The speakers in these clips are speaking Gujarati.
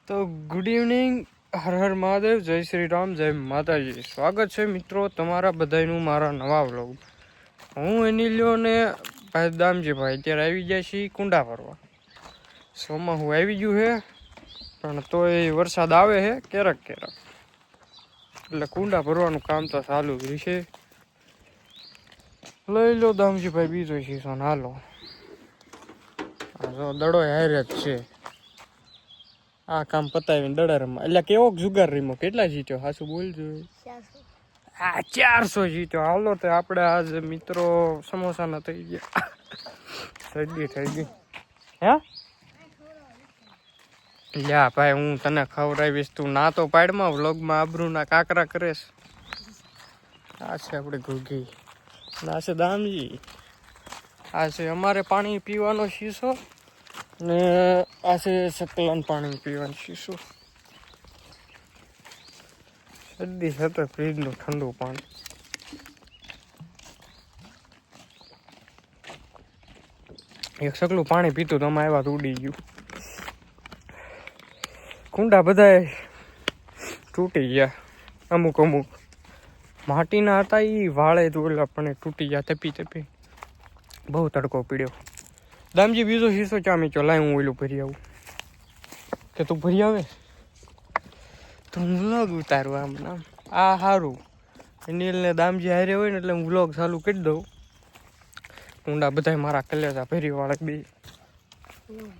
તો ગુડ ઇવનિંગ, હર હર મહાદેવ, જય શ્રી રામ, જય માતાજી. સ્વાગત છે મિત્રો તમારા બધાનું મારા નવા વ્લોગ. હું એનીલ્યો ને ભાઈ દામજીભાઈ અત્યારે આવી જાય છે કુંડા ભરવા. સોમાં હું આવી ગયું છે, પણ તોય વરસાદ આવે છે ક્યારેક ક્યારેક, એટલે કુંડા ભરવાનું કામ તો ચાલુ જ છે. લઈ લો દામજીભાઈ બીજો શીશો, હાલો. દડો હારે જ છે. આ કામ પતાવીને દડા રમવા. એટલે કેવો જુગાર રમ્યો? કેટલા જીત્યો? હાસુ બોલજો. 400 જીત્યો. હાલો તો આપણે આજ મિત્રો સમોસાના થઈ ગયા. સદી થઈ ગઈ હે? લ્યા ભાઈ, હું તને ખવડાવીશ, તું ના તો પાડમાં. વ્લોગમાં આબરૂના કાકરા કરેશ. આ છે આપણે ઘૂઘી, આ છે દામજી, આ છે અમારે પાણી પીવાનો શીશો, ને આ છે સકલન પાણી પીવાનું શીશો. સદી સતત ફ્રીજનું ઠંડુ પાણી. એક સકલું પાણી પીતું તો અમારે આવ્યા તો ઉડી ગયું. કુંડા બધા તૂટી ગયા, અમુક અમુક માટીના હતા એ વાળે તો ઓલા પણ તૂટી ગયા તપી તપી. બહુ તડકો પીડ્યો. દામજી બીજો શીશો ચા મીચો, લાય હું ઓલું ભરી આવું. કે તું ભરી આવે તો હું વ્લોગ ઉતારું. આમ નામ આ સારું, અનિલ ને દામજી હારે હોય ને એટલે હું વ્લોગ ચાલુ કરી દઉં. કુંડા બધા મારા કલેજા ભરી વાળા બે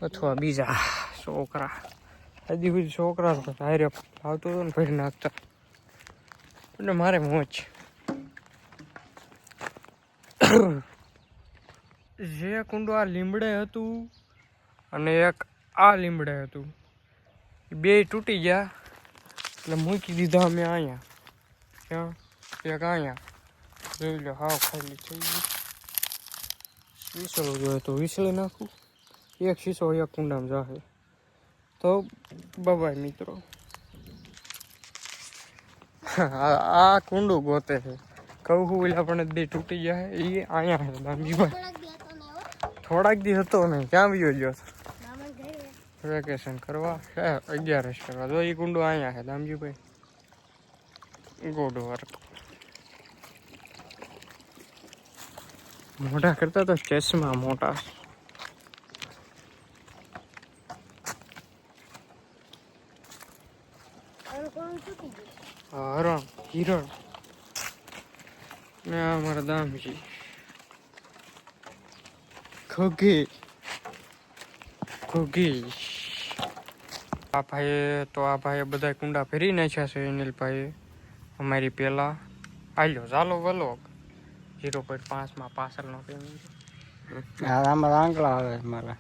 અથવા બીજા છોકરા. હજી સુધી છોકરા હારે આવતો હતો ને ભરી નાખતા, એટલે મારે મોજ. જે કુંડું આ લીમડે હતું અને એક આ લીમડે હતું, બે તૂટી ગયા એટલે મૂકી દીધા અમે અહીંયા. ક્યાં? એક અહીંયા જોઈ લો, હાવ ખાલી થઈ ગયું. વિસળવું જોઈએ તો વિસળી નાખું. એક શીશો એક કુંડામાં જાહે તો બાય મિત્રો. આ કુંડું ગોતે છે, કહું ઓલા પણ બે તૂટી ગયા. એ અહીંયા છે દામજીભાઈ. થોડાક દી હતો ને, ક્યાં વિયો ગયો? વેકેશન કરવા, 11 કરવા. તો એ કુંડું અહીંયા છે દામજીભાઈ. Good work. મોટા કરતા તો ચશ્મા મોટા. હરણ, હિરણ ને અમારા દામજી ઘોઘી ઘોઘી. આ ભાઈએ બધા કુંડા ફેરી નાખ્યા છે અનિલભાઈએ અમારી પેલા. આલ્યો ચાલો વલોગ 0.5 પાછળનો પેમેન્ટ. આમાં આંગળા આવે મારા.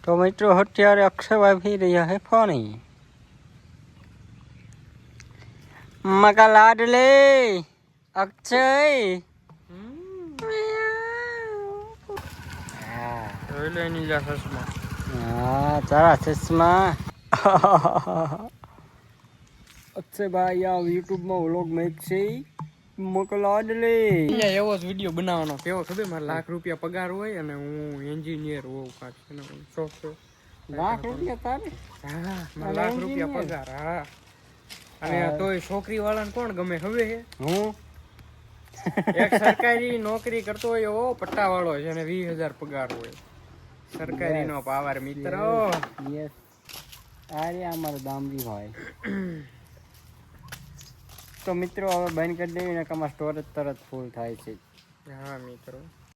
તો મિત્રો અત્યારે અક્ષયભાઈ ફી રહ્યા છે ફોની. મકા લાડલે અક્ષય. હા તારા ચશ્મા. અક્ષયભાઈ આ યુટ્યુબમાં વ્લોગ મેક છે. મોકલાડલે એવો જ વિડીયો બનાવવાનો. કેવો ખબર? મારે ₹1 લાખ પગાર હોય અને હું એન્જિનિયર હોઉં. ₹1 લાખ તારે? હા, મારે ₹1 લાખ પગાર. હા, અને તોય છોકરી વાળાને કોણ ગમે ખબર છે? હું એક સરકારી નોકરી કરતો હોય એવો પટ્ટા વાળો છે અને 20,000 પગાર હોય. સરકારી નો પાવર મિત્રો. યસ, અરે અમારો દામજી ભાઈ. તો મિત્રો હવે બંધ કરી દેવી ને, અમારા સ્ટોરેજ તરત ફૂલ થાય છે. હા મિત્રો.